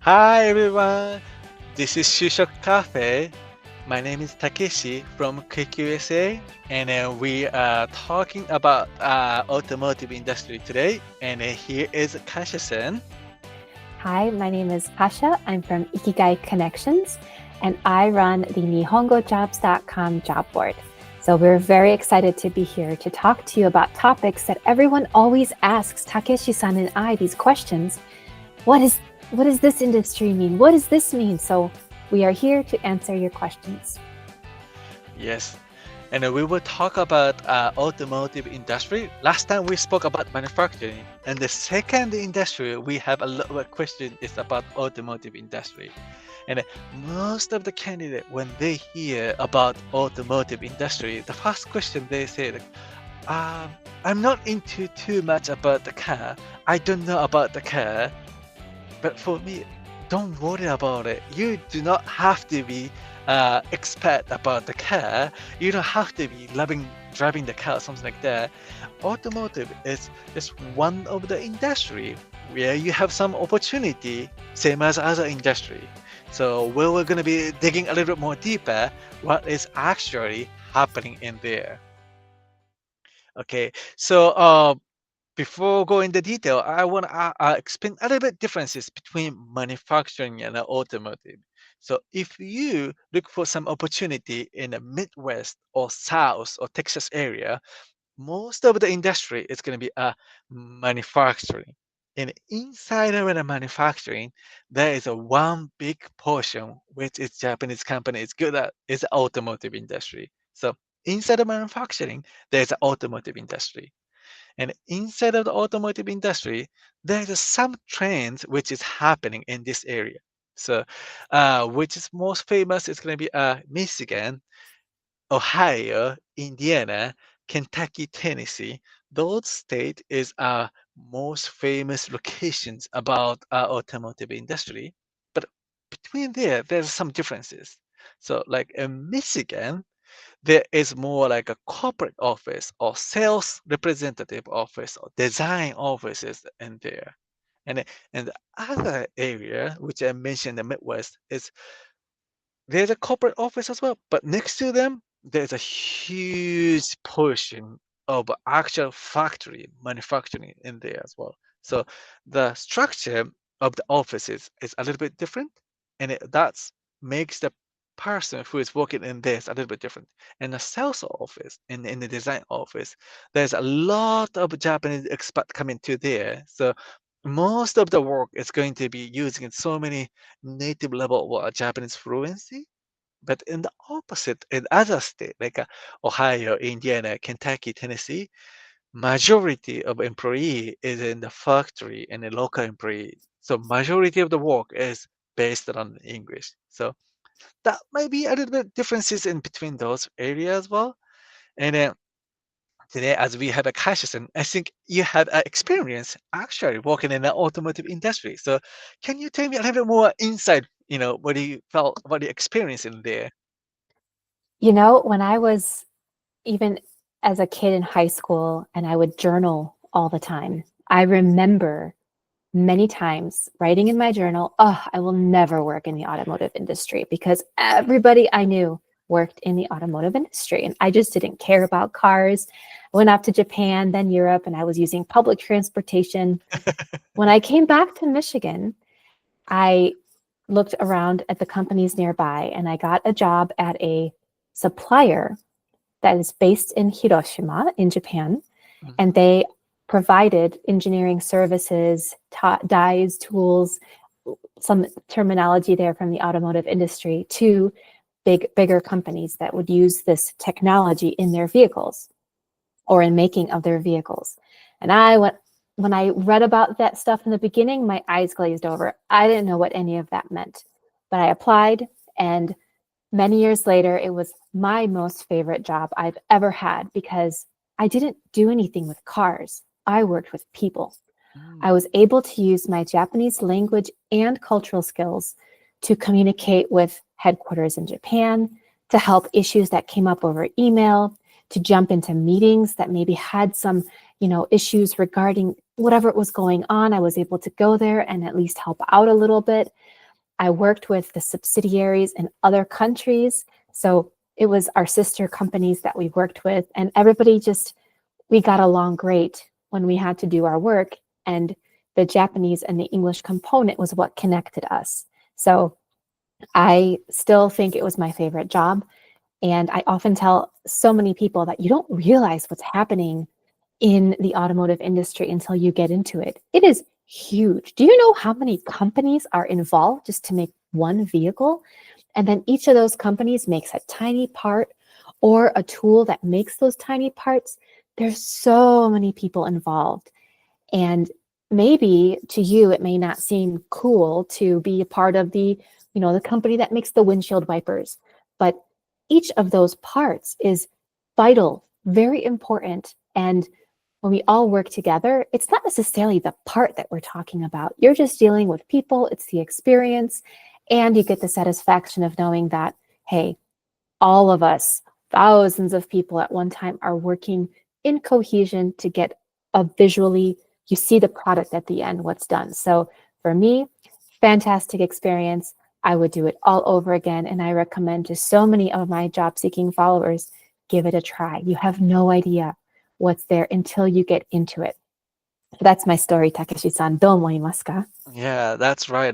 Hi everyone, this is Shushoku Cafe. My name is Takeshi from Quick USA, and we are talking about automotive industry today. And here is Kasia-san. Hi, my name is Kasia. I'm from Ikigai Connections, and I run the NihongoJobs.com job board. So we're very excited to be here to talk to you about topics that everyone always asks Takeshi-san and I these questions. What does this industry mean? What does this mean? So we are here to answer your questions. Yes, and we will talk about automotive industry. Last time we spoke about manufacturing, and the second industry we have a lot of question is about automotive industry. And most of the candidate, when they hear about automotive industry, the first question they say, like, I'm not into too much about the car. I don't know about the car. But for me, don't worry about it. You do not have to be expert about the car. You don't have to be loving driving the car, something like that. Automotive is just one of the industry where you have some opportunity, same as other industry. So we're going to be digging a little bit more deeper what is actually happening in there. Okay, so before going into detail, I want to explain a little bit differences between manufacturing and automotive. So if you look for some opportunity in the Midwest or South or Texas area, most of the industry is going to be manufacturing. And inside of the manufacturing, there is a one big portion which is Japanese company is good at is automotive industry. So inside of manufacturing, there's an automotive industry. And inside of the automotive industry, there's some trends which is happening in this area. So, which is most famous is going to be Michigan, Ohio, Indiana, Kentucky, Tennessee. Those states is most famous locations about automotive industry. But between there's some differences. So, like in Michigan, there is more like a corporate office or sales representative office or design offices in there. And the other area, which I mentioned in the Midwest, is there's a corporate office as well, but next to them, there's a huge portion of actual factory manufacturing in there as well. So the structure of the offices is a little bit different, and that's makes the person who is working in this a little bit different. In the sales office, in the design office, there's a lot of Japanese expat coming to there. So most of the work is going to be using so many native level Japanese fluency. But in the opposite, in other states like Ohio, Indiana, Kentucky, Tennessee, majority of employee is in the factory and the local employees. So majority of the work is based on English. So that might be a little bit differences in between those areas as well. And then today, as we have a question, I think you had experience actually working in the automotive industry. So can you tell me a little bit more insight, what you felt, what you experienced in there? You know, when I was even as a kid in high school and I would journal all the time, I remember many times writing in my journal, oh, I will never work in the automotive industry because everybody I knew worked in the automotive industry. And I just didn't care about cars. I went off to Japan, then Europe, and I was using public transportation. When I came back to Michigan, I looked around at the companies nearby and I got a job at a supplier that is based in Hiroshima in Japan. Mhm. And they provided engineering services, dies, tools, some terminology there from the automotive industry to bigger companies that would use this technology in their vehicles or in making of their vehicles. And when I read about that stuff in the beginning, my eyes glazed over. I didn't know what any of that meant, but I applied, and many years later, it was my most favorite job I've ever had because I didn't do anything with cars. I worked with people. I Mm. was able to use my Japanese language and cultural skills to communicate with headquarters in Japan, to help issues that came up over email, to jump into meetings that maybe had some issues regarding whatever was going on, I was able to go there and at least help out a little bit. I worked with the subsidiaries in other countries. So it was our sister companies that we worked with, and everybody just, we got along great when we had to do our work. And the Japanese and the English component was what connected us. So I still think it was my favorite job. And I often tell so many people that you don't realize what's happening in the automotive industry until you get into it. It is huge. Do you know how many companies are involved just to make one vehicle? And then each of those companies makes a tiny part or a tool that makes those tiny parts. There's so many people involved. And maybe to you, it may not seem cool to be a part of the company that makes the windshield wipers, but each of those parts is vital, very important. And when we all work together, it's not necessarily the part that we're talking about. You're just dealing with people, it's the experience, and you get the satisfaction of knowing that, hey, all of us, thousands of people at one time, are working in cohesion to get a visually, you see the product at the end, what's done. So for me, fantastic experience. I would do it all over again. And I recommend to so many of my job seeking followers, give it a try. You have no idea what's there until you get into it. That's my story, Takeshi-san. どう思いますか? Yeah, that's right.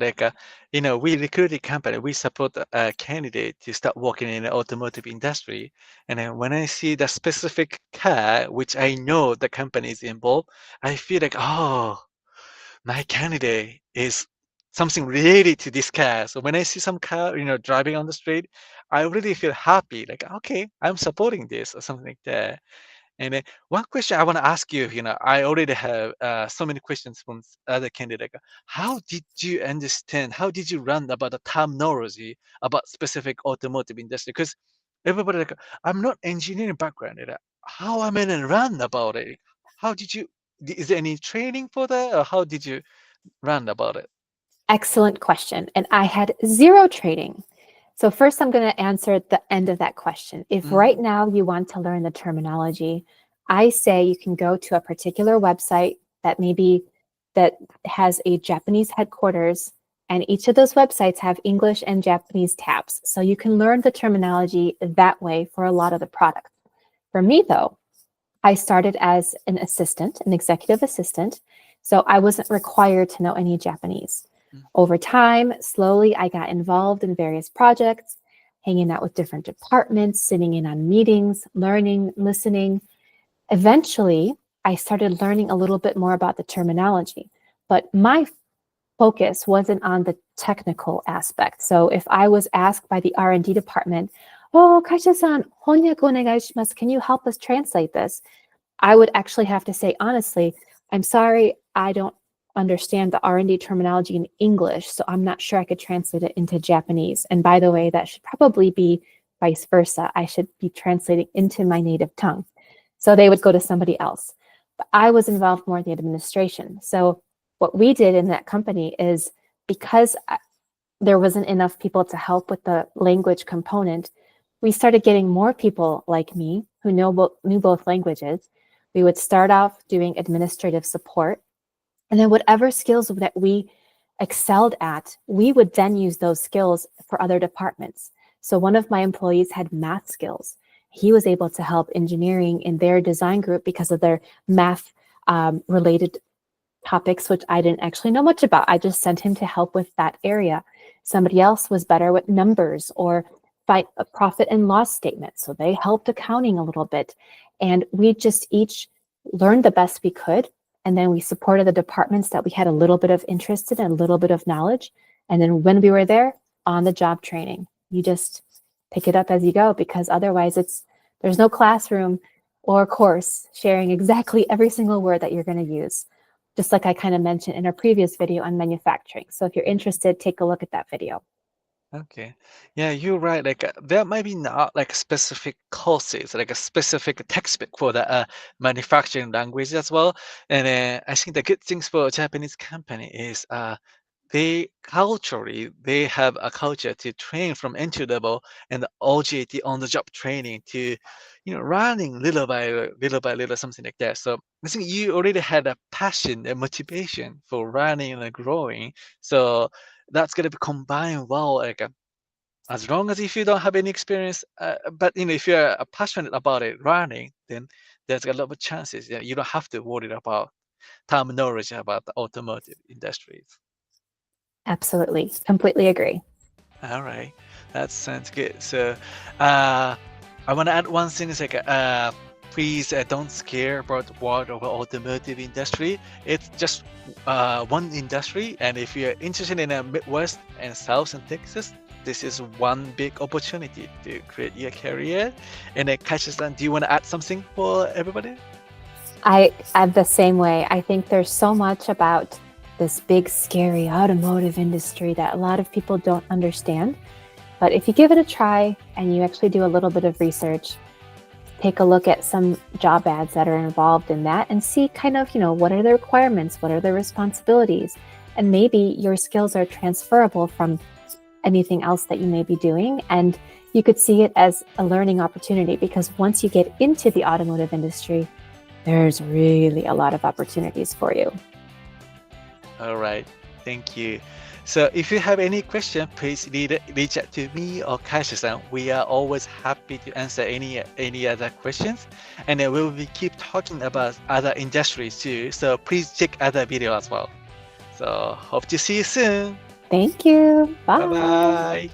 We recruit a company, we support a candidate to start working in the automotive industry. And then when I see the specific car, which I know the company is involved, I feel like, oh, my candidate is something related to this car. So when I see some car, driving on the street, I really feel happy. Like, okay, I'm supporting this or something like that. And one question I want to ask you, I already have so many questions from other candidates. How did you understand? How did you learn about the terminology about specific automotive industry? Because everybody like, I'm not engineering background. How am I gonna learn about it? How did you? Is there any training for that, or how did you learn about it? Excellent question. And I had zero training. So first I'm going to answer at the end of that question. If right Hmm. now you want to learn the terminology, I say you can go to a particular website that has a Japanese headquarters, and each of those websites have English and Japanese tabs. So you can learn the terminology that way for a lot of the products. For me though, I started as an assistant, an executive assistant, so I wasn't required to know any Japanese. Over time, slowly, I got involved in various projects, hanging out with different departments, sitting in on meetings, learning, listening. Eventually, I started learning a little bit more about the terminology, but my focus wasn't on the technical aspect. So if I was asked by the R&D department, "Oh, Kasia-san, honyaku onegaishimasu, can you help us translate this?" I would actually have to say, honestly, I'm sorry, I don't understand the R&D terminology in English, so I'm not sure I could translate it into Japanese. And by the way, that should probably be vice versa. I should be translating into my native tongue. So they would go to somebody else. But I was involved more in the administration. So what we did in that company is, because there wasn't enough people to help with the language component, we started getting more people like me who knew both languages. We would start off doing administrative support, and then whatever skills that we excelled at, we would then use those skills for other departments. So one of my employees had math skills. He was able to help engineering in their design group because of their math related topics, which I didn't actually know much about. I just sent him to help with that area. Somebody else was better with numbers or find a profit and loss statement. So they helped accounting a little bit. And we just each learned the best we could. And then we supported the departments that we had a little bit of interest in and a little bit of knowledge. And then when we were there, on the job training, you just pick it up as you go, because otherwise there's no classroom or course sharing exactly every single word that you're going to use, just like I kind of mentioned in our previous video on manufacturing. So if you're interested, take a look at that video. Okay. Yeah, you're right. There might be not like specific courses, like a specific textbook for the manufacturing language as well. And I think the good things for a Japanese company is they culturally they have a culture to train from entry level and OJT on the job training to running little by little, something like that. So I think you already had a passion and motivation for running and growing. So that's gonna be combined well, like as long as if you don't have any experience, but if you're passionate about it running, then there's a lot of chances. You don't have to worry about terminology about the automotive industries. Absolutely. Completely agree. All right, that sounds good. So, uh, I want to add one thing. Is like, please don't scare about the word of automotive industry. It's just one industry, and if you're interested in Midwest and South and Texas, this is one big opportunity to create your career. And Kasia-san, do you want to add something for everybody? I'm the same way. I think there's so much about this big, scary automotive industry that a lot of people don't understand. But if you give it a try and you actually do a little bit of research, take a look at some job ads that are involved in that and see kind of, what are the requirements? What are the responsibilities? And maybe your skills are transferable from anything else that you may be doing. And you could see it as a learning opportunity because once you get into the automotive industry, there's really a lot of opportunities for you. All right, thank you. So if you have any question, please reach out to me or Kasia-san. We are always happy to answer any other questions, and then we will keep talking about other industries too. So please check other video as well. So hope to see you soon. Thank you. Bye Bye. bye.